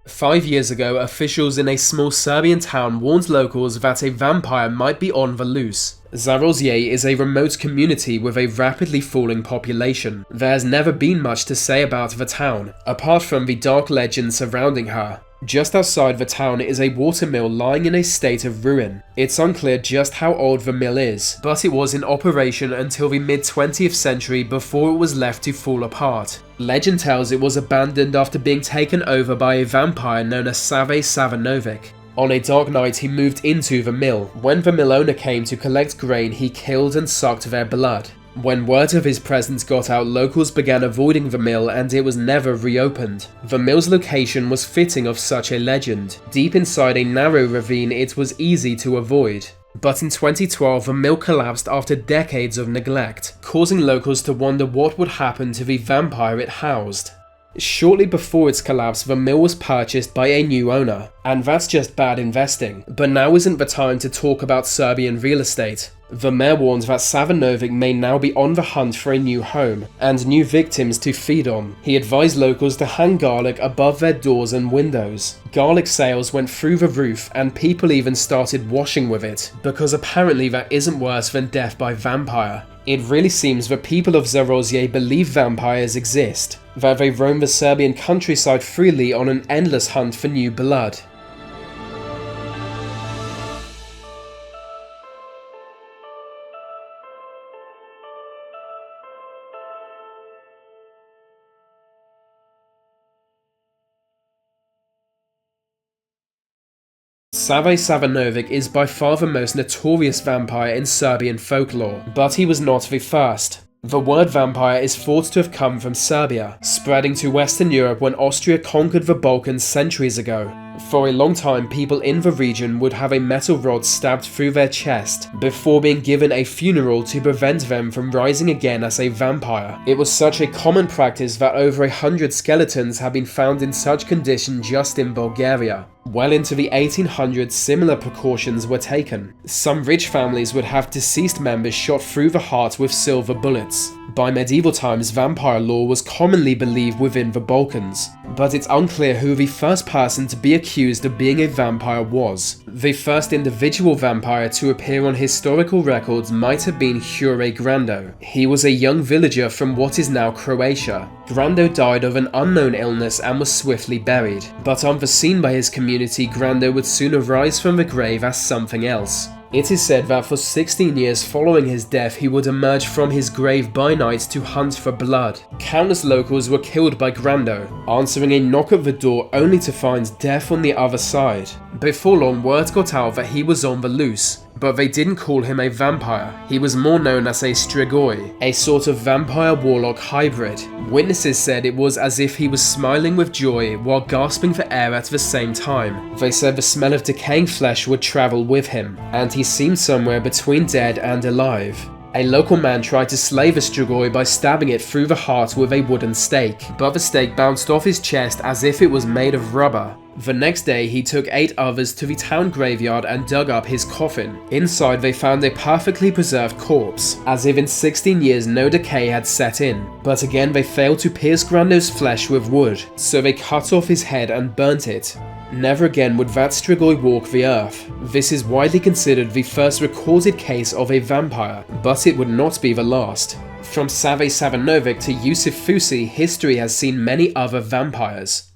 5 years ago, officials in a small Serbian town warned locals that a vampire might be on the loose. Zarozje is a remote community with a rapidly falling population. There has never been much to say about the town, apart from the dark legend surrounding her. Just outside the town is a watermill lying in a state of ruin. It's unclear just how old the mill is, but it was in operation until the mid-20th century before it was left to fall apart. Legend tells it was abandoned after being taken over by a vampire known as Savanovic. On a dark night, he moved into the mill. When the mill owner came to collect grain, he killed and sucked their blood. When word of his presence got out, locals began avoiding the mill and it was never reopened. The mill's location was fitting of such a legend. Deep inside a narrow ravine, it was easy to avoid. But in 2012, the mill collapsed after decades of neglect, causing locals to wonder what would happen to the vampire it housed. Shortly before its collapse, the mill was purchased by a new owner, and that's just bad investing. But now isn't the time to talk about Serbian real estate. The mayor warns that Savanovic may now be on the hunt for a new home and new victims to feed on. He advised locals to hang garlic above their doors and windows. Garlic sales went through the roof and people even started washing with it, because apparently that isn't worse than death by vampire. It really seems the people of Zarozje believe vampires exist, that they roam the Serbian countryside freely on an endless hunt for new blood. Savanovic is by far the most notorious vampire in Serbian folklore, but he was not the first. The word vampire is thought to have come from Serbia, spreading to Western Europe when Austria conquered the Balkans centuries ago. For a long time, people in the region would have a metal rod stabbed through their chest before being given a funeral to prevent them from rising again as a vampire. It was such a common practice that over 100 skeletons have been found in such condition just in Bulgaria. Well into the 1800s, similar precautions were taken. Some rich families would have deceased members shot through the heart with silver bullets. By medieval times, vampire lore was commonly believed within the Balkans, but it's unclear who the first person to be accused of being a vampire was. The first individual vampire to appear on historical records might have been Jure Grando. He was a young villager from what is now Croatia. Grando died of an unknown illness and was swiftly buried, but unforeseen by his community, Grando would soon arise from the grave as something else. It is said that for 16 years following his death, he would emerge from his grave by night to hunt for blood. Countless locals were killed by Grando, answering a knock at the door only to find death on the other side. Before long, word got out that he was on the loose, but they didn't call him a vampire. He was more known as a strigoi, a sort of vampire-warlock hybrid. Witnesses said it was as if he was smiling with joy while gasping for air at the same time. They said the smell of decaying flesh would travel with him, and he seemed somewhere between dead and alive. A local man tried to slay the strigoi by stabbing it through the heart with a wooden stake, but the stake bounced off his chest as if it was made of rubber. The next day, he took 8 others to the town graveyard and dug up his coffin. Inside, they found a perfectly preserved corpse, as if in 16 years no decay had set in. But again, they failed to pierce Grando's flesh with wood, so they cut off his head and burnt it. Never again would that strigoi walk the earth. This is widely considered the first recorded case of a vampire, but it would not be the last. From Savanovic to Yusuf Fusi, history has seen many other vampires.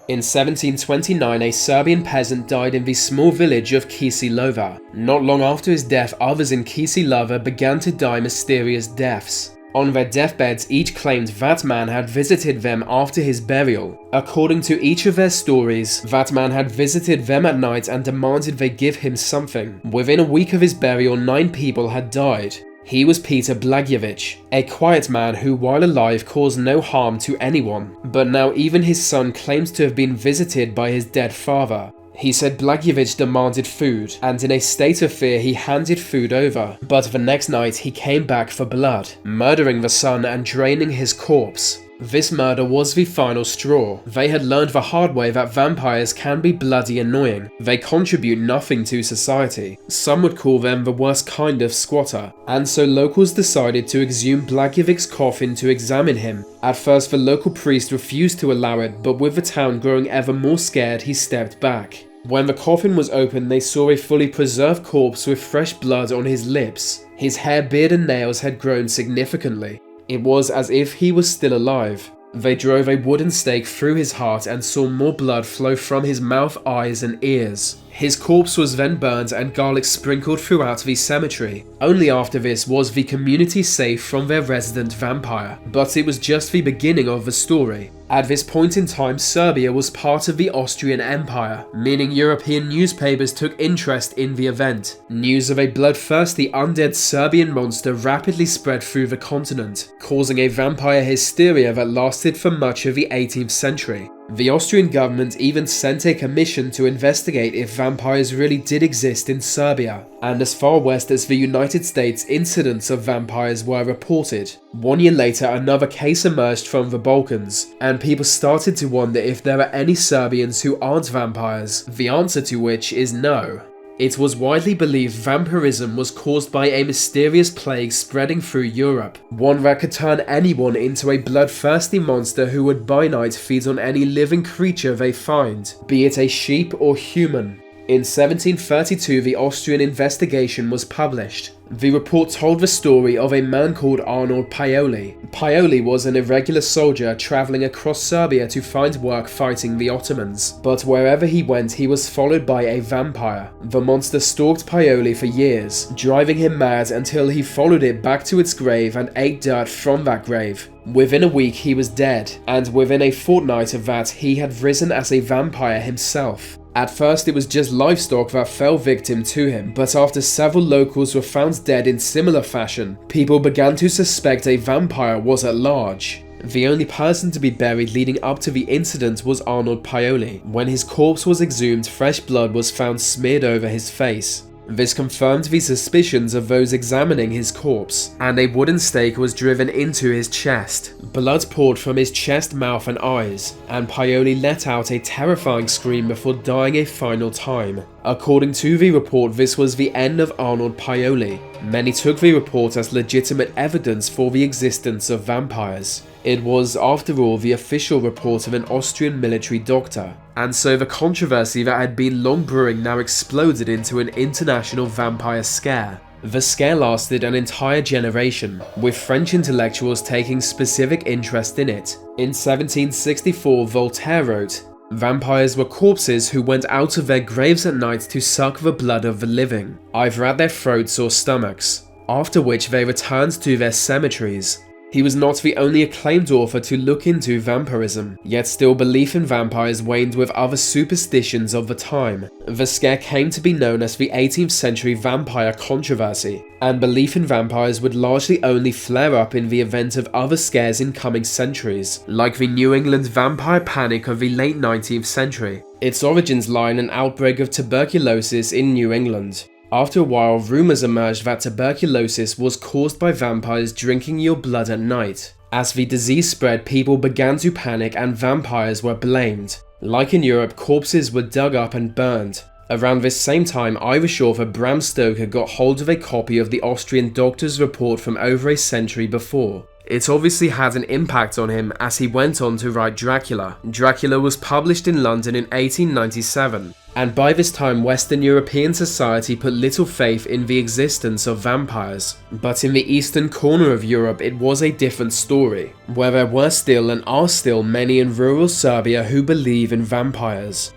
In 1729, a Serbian peasant died in the small village of Kisilova. Not long after his death, others in Kisilova began to die mysterious deaths. On their deathbeds, each claimed that man had visited them after his burial. According to each of their stories, that man had visited them at night and demanded they give him something. Within a week of his burial, 9 people had died. He was Peter Blagojevich, a quiet man who while alive caused no harm to anyone, but now even his son claims to have been visited by his dead father. He said Blagojevich demanded food, and in a state of fear he handed food over, but the next night he came back for blood, murdering the son and draining his corpse. This murder was the final straw. They had learned the hard way that vampires can be bloody annoying. They contribute nothing to society. Some would call them the worst kind of squatter. And so locals decided to exhume Blagojevich's coffin to examine him. At first the local priest refused to allow it, but with the town growing ever more scared, he stepped back. When the coffin was opened, they saw a fully preserved corpse with fresh blood on his lips. His hair, beard and nails had grown significantly. It was as if he was still alive. They drove a wooden stake through his heart and saw more blood flow from his mouth, eyes and ears. His corpse was then burned and garlic sprinkled throughout the cemetery. Only after this was the community safe from their resident vampire. But it was just the beginning of the story. At this point in time, Serbia was part of the Austrian Empire, meaning European newspapers took interest in the event. News of a bloodthirsty undead Serbian monster rapidly spread through the continent, causing a vampire hysteria that lasted for much of the 18th century. The Austrian government even sent a commission to investigate if vampires really did exist in Serbia, and as far west as the United States, incidents of vampires were reported. 1 year later, another case emerged from the Balkans, and people started to wonder if there are any Serbians who aren't vampires, the answer to which is no. It was widely believed vampirism was caused by a mysterious plague spreading through Europe, one that could turn anyone into a bloodthirsty monster who would by night feed on any living creature they find, be it a sheep or human. In 1732, the Austrian investigation was published. The report told the story of a man called Arnold Paoli. Paoli was an irregular soldier travelling across Serbia to find work fighting the Ottomans, but wherever he went he was followed by a vampire. The monster stalked Paoli for years, driving him mad until he followed it back to its grave and ate dirt from that grave. Within a week he was dead, and within a fortnight of that he had risen as a vampire himself. At first it was just livestock that fell victim to him, but after several locals were found dead in similar fashion, people began to suspect a vampire was at large. The only person to be buried leading up to the incident was Arnold Paoli. When his corpse was exhumed, fresh blood was found smeared over his face. This confirmed the suspicions of those examining his corpse, and a wooden stake was driven into his chest. Blood poured from his chest, mouth and eyes, and Paoli let out a terrifying scream before dying a final time. According to the report, this was the end of Arnold Paoli. Many took the report as legitimate evidence for the existence of vampires. It was, after all, the official report of an Austrian military doctor, and so the controversy that had been long brewing now exploded into an international vampire scare. The scare lasted an entire generation, with French intellectuals taking specific interest in it. In 1764, Voltaire wrote, "Vampires were corpses who went out of their graves at night to suck the blood of the living, either at their throats or stomachs, after which they returned to their cemeteries." He was not the only acclaimed author to look into vampirism, yet still belief in vampires waned with other superstitions of the time. The scare came to be known as the 18th century vampire controversy, and belief in vampires would largely only flare up in the event of other scares in coming centuries, like the New England vampire panic of the late 19th century. Its origins lie in an outbreak of tuberculosis in New England. After a while, rumors emerged that tuberculosis was caused by vampires drinking your blood at night. As the disease spread, people began to panic and vampires were blamed. Like in Europe, corpses were dug up and burned. Around this same time, Irish author Bram Stoker got hold of a copy of the Austrian doctor's report from over a century before. It obviously had an impact on him as he went on to write Dracula. Dracula was published in London in 1897, and by this time Western European society put little faith in the existence of vampires. But in the eastern corner of Europe it was a different story, where there were still and are still many in rural Serbia who believe in vampires.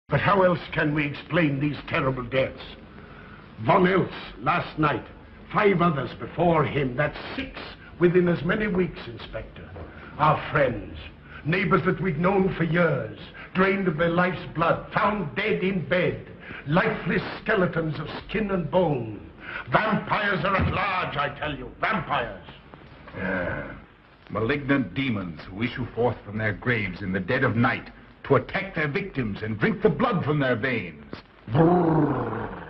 But how else can we explain these terrible deaths? Von Ilse last night, 5 others before him, that's 6 within as many weeks, Inspector. Our friends, neighbors that we'd known for years, drained of their life's blood, found dead in bed, lifeless skeletons of skin and bone. Vampires are at large, I tell you, vampires. Yeah. Malignant demons who issue forth from their graves in the dead of night to attack their victims and drink the blood from their veins. Brrr.